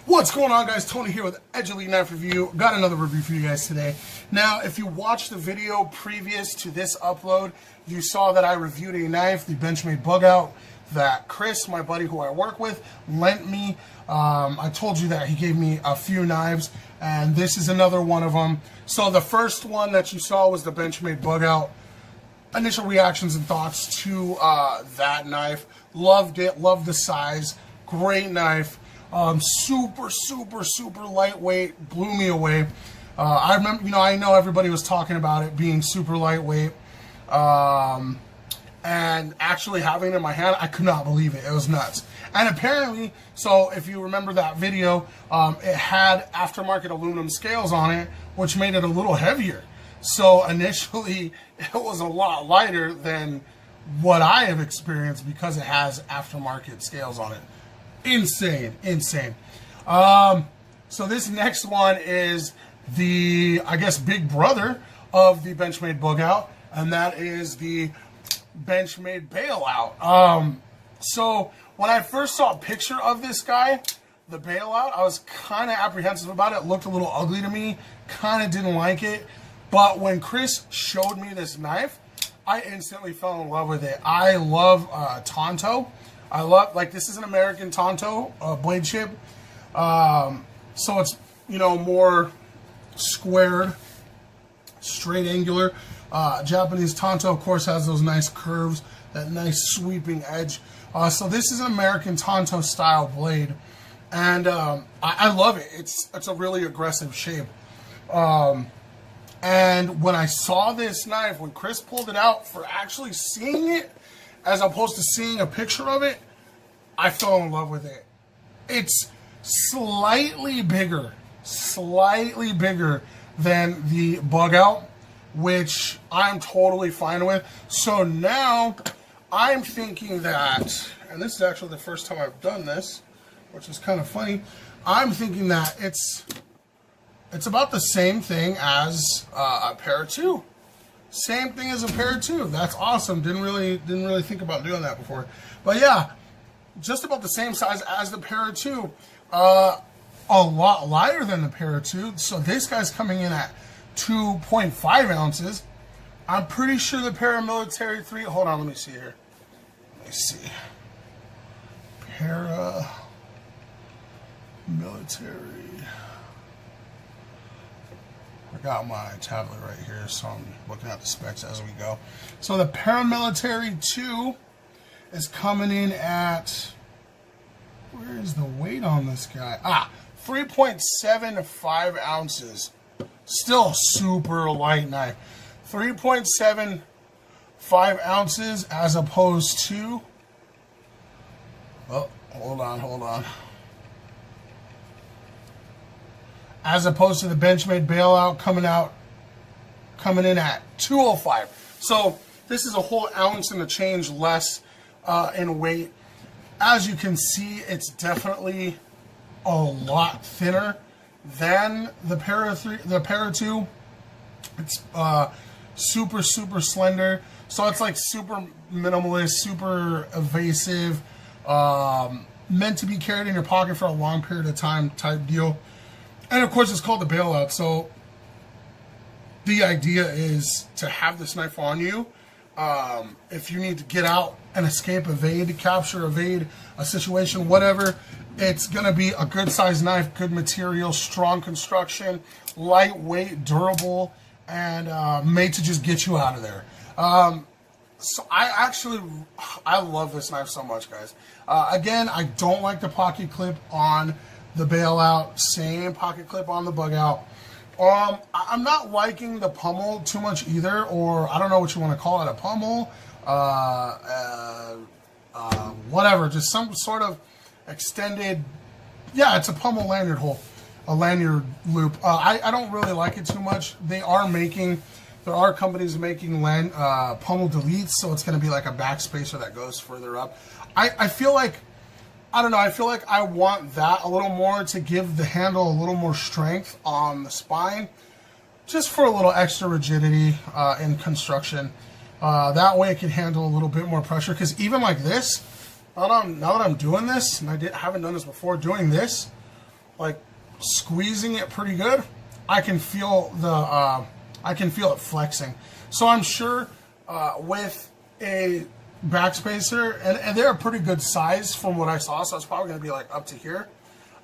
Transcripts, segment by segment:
What's going on, guys? Tony here with Edge Elite Knife Review. Got another review for you guys today. Now, if you watched the video previous to this upload, you saw that I reviewed a knife, the Benchmade Bailout, that Chris, my buddy who I work with, lent me. I told you that he gave me a few knives, and this is another one of them. So the first one that you saw was the Benchmade Bailout. Initial reactions and thoughts to that knife. Loved it. Loved the size. Great knife. Super lightweight. Blew me away. I remember, I know everybody was talking about it being super lightweight. And actually having it in my hand, I could not believe it. It was nuts. And apparently, so if you remember that video, it had aftermarket aluminum scales on it, which made it a little heavier. So initially, it was a lot lighter than what I have experienced because it has aftermarket scales on it. Insane. So this next one is the, I guess, big brother of the Benchmade Bailout, and that is the Benchmade Bailout. So when I first saw a picture of this guy, the Bailout, I was kind of apprehensive about it. It looked a little ugly to me. Kind of didn't like it. But when Chris showed me this knife, I instantly fell in love with it. I love Tonto. I love, this is an American Tonto blade chip. So it's, more squared, straight angular. Japanese Tonto, of course, has those nice curves, that nice sweeping edge. So this is an American Tonto style blade. And I love it. It's a really aggressive shape. And when I saw this knife, when Chris pulled it out, for actually seeing it, as opposed to seeing a picture of it, I fell in love with it. It's slightly bigger than the Bailout, which I'm totally fine with. So now I'm thinking that, and this is actually the first time I've done this, which is kind of funny, I'm thinking that it's about the same thing as a Para 2. Same thing as a Para 2. That's awesome. Didn't really think about doing that before. But yeah, just about the same size as the Para 2. A lot lighter than the Para 2. So this guy's coming in at 2.5 ounces. I'm pretty sure the Paramilitary 3. Hold on, let me see here. Let me see. Paramilitary. I got my tablet right here, so I'm looking at the specs as we go. So the Paramilitary 2 is coming in at, where is the weight on this guy? 3.75 ounces. Still super light knife. 3.75 ounces as opposed to, oh, hold on. As opposed to the Benchmade Bailout coming in at 205. So this is a whole ounce and a change less in weight. As you can see, it's definitely a lot thinner than the Para 2. It's super slender. So it's like super minimalist, super evasive, meant to be carried in your pocket for a long period of time type deal. And of course, it's called the Bailout, so the idea is to have this knife on you. If you need to get out and escape, evade, capture, evade a situation, whatever, it's going to be a good size knife, good material, strong construction, lightweight, durable, and made to just get you out of there. So I love this knife so much, guys. Again, I don't like the pocket clip on the Bailout, same pocket clip on the Bailout. I'm not liking the pummel too much either, or I don't know what you want to call it, a pummel, whatever, just some sort of extended, yeah, it's a pummel lanyard hole, a lanyard loop. I don't really like it too much. There are companies making pummel deletes, so it's going to be like a backspacer that goes further up. I feel like, I don't know, I feel like I want that a little more to give the handle a little more strength on the spine, just for a little extra rigidity in construction. That way it can handle a little bit more pressure, because even like this, now that I'm doing this, and I haven't done this before, doing this, like squeezing it pretty good, I can feel it flexing. So I'm sure with a backspacer, and they're a pretty good size from what I saw, so it's probably going to be like up to here.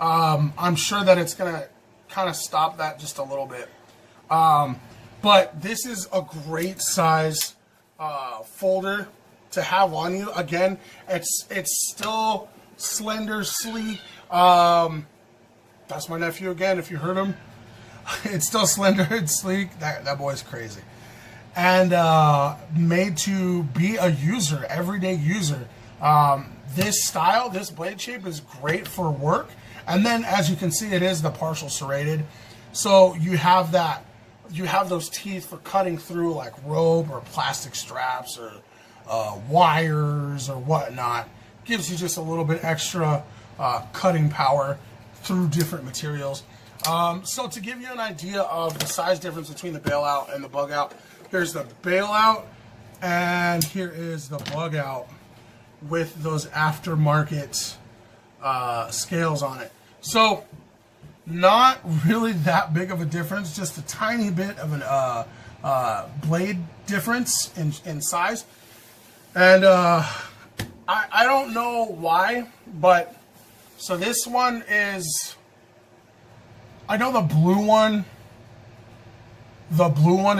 I'm sure that it's going to kind of stop that just a little bit. But this is a great size folder to have on you. Again, it's still slender, sleek. That's my nephew again, if you heard him. It's still slender and sleek. That boy's crazy. And made to be a user, everyday user. This style, this blade shape is great for work. And then, as you can see, it is the partial serrated. So you have that, you have those teeth for cutting through like rope or plastic straps or wires or whatnot. Gives you just a little bit extra cutting power through different materials. So to give you an idea of the size difference between the bailout and the bug out, here's the bailout and here is the bug out with those aftermarket scales on it. So not really that big of a difference, just a tiny bit of an blade difference in size. And I don't know why, but so this one is, I know the blue one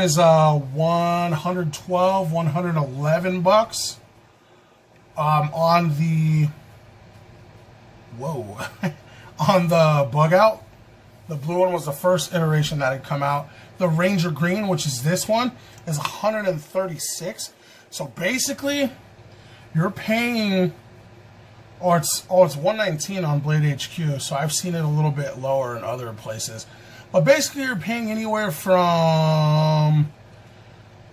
is 112, 111 bucks. On the on the bug out, the blue one was the first iteration that had come out. The Ranger Green, which is this one, is 136. So basically, you're paying, it's 119 on Blade HQ. So I've seen it a little bit lower in other places. But basically, you're paying anywhere from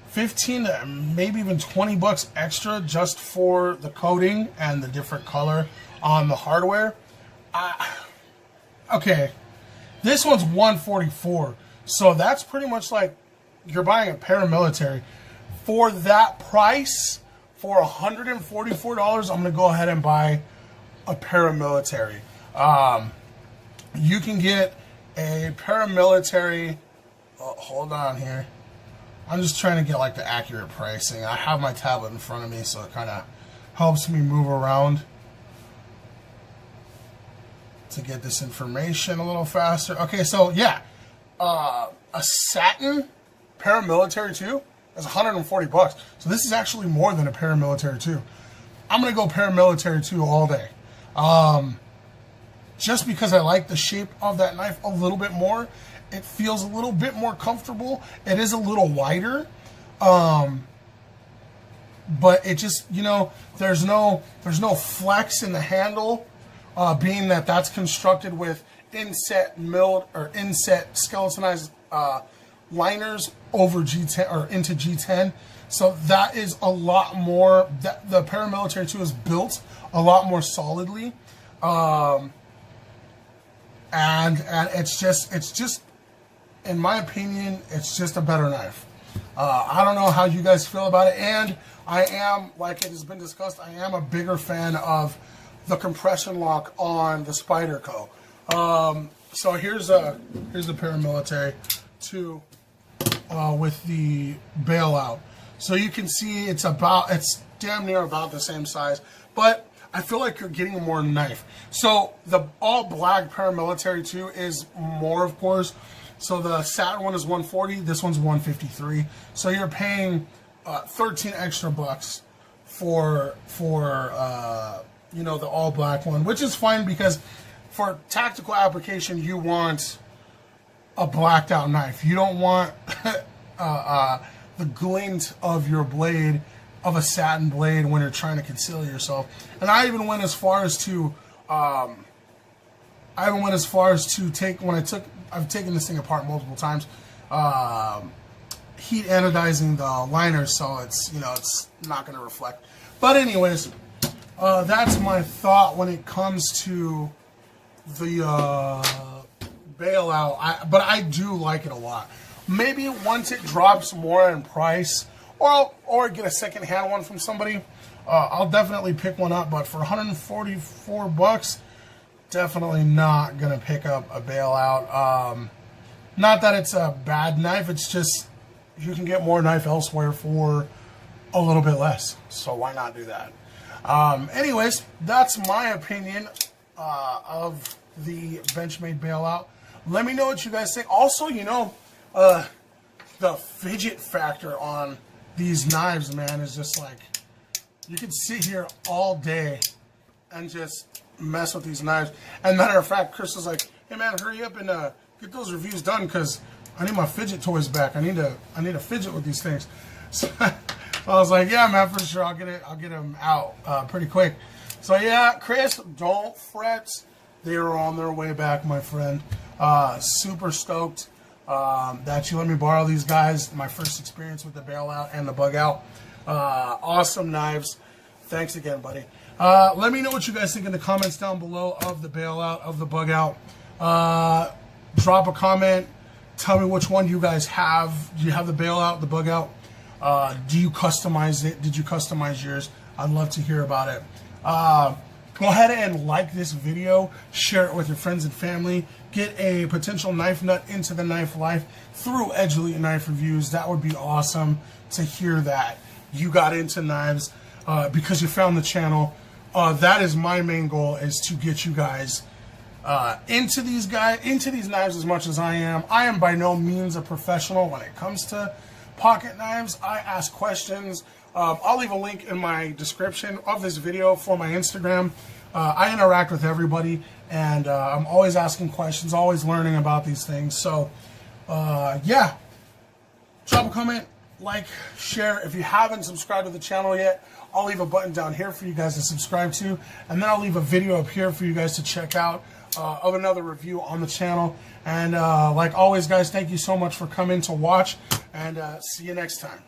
15 to maybe even 20 bucks extra just for the coating and the different color on the hardware. Okay, this one's 144, so that's pretty much like you're buying a paramilitary. For that price, for $144, I'm gonna go ahead and buy a paramilitary. You can get a paramilitary. Oh, hold on here. I'm just trying to get like the accurate pricing. I have my tablet in front of me, so it kind of helps me move around to get this information a little faster. Okay, so yeah, a satin paramilitary 2 is 140 bucks. So this is actually more than a paramilitary 2. I'm gonna go paramilitary 2 all day. Just because I like the shape of that knife a little bit more. It feels a little bit more comfortable. It is a little wider. But it just, you know, there's no flex in the handle, being that that's constructed with inset milled or inset skeletonized liners over G10 or into G10. So that is a lot more, the paramilitary 2 is built a lot more solidly. And it's just, in my opinion, it's just a better knife. I don't know how you guys feel about it, and I am, like it has been discussed, I am a bigger fan of the compression lock on the Spyderco. So here's the paramilitary 2 with the bailout. So you can see it's damn near about the same size, but I feel like you're getting more knife. So the all black paramilitary 2 is more, of course. So the satin one is 140. This one's 153. So you're paying 13 extra bucks for you know, the all black one, which is fine because for tactical application you want a blacked out knife. You don't want the glint of your blade, of a satin blade, when you're trying to conceal yourself. And I even went as far as to take, I've taken this thing apart multiple times, heat anodizing the liners, so it's, you know, it's not going to reflect. But anyways, that's my thought when it comes to the bailout. But I do like it a lot. Maybe once it drops more in price, or get a second-hand one from somebody, I'll definitely pick one up. But for 144 bucks, definitely not going to pick up a Bailout. Not that it's a bad knife, it's just you can get more knife elsewhere for a little bit less. So why not do that? Anyways, that's my opinion of the Benchmade Bailout. Let me know what you guys think. Also, you know, the fidget factor on these knives, man, is just like, you can sit here all day and just mess with these knives. And matter of fact, Chris was like, hey man, hurry up and get those reviews done, because I need my fidget toys back. I need to fidget with these things. So I was like, yeah man, for sure, I'll get them out pretty quick. So yeah, Chris, don't fret. They are on their way back, my friend. Super stoked that you let me borrow these guys. My first experience with the Bailout and the Bug Out. Awesome knives. Thanks again, buddy. Let me know what you guys think in the comments down below of the Bailout, of the Bug Out. Drop a comment. Tell me which one you guys have. Do you have the Bailout, the Bug Out? Do you customize it? Did you customize yours? I'd love to hear about it. Go ahead and like this video, share it with your friends and family, get a potential knife nut into the knife life through Edge Elite Knife Reviews. That would be awesome to hear that you got into knives because you found the channel. That is my main goal, is to get you guys into these knives as much as I am. I am by no means a professional when it comes to pocket knives. I ask questions. I'll leave a link in my description of this video for my Instagram. I interact with everybody, and I'm always asking questions, always learning about these things. So, yeah, drop a comment, like, share. If you haven't subscribed to the channel yet, I'll leave a button down here for you guys to subscribe to, and then I'll leave a video up here for you guys to check out of another review on the channel. And like always, guys, thank you so much for coming to watch, and see you next time.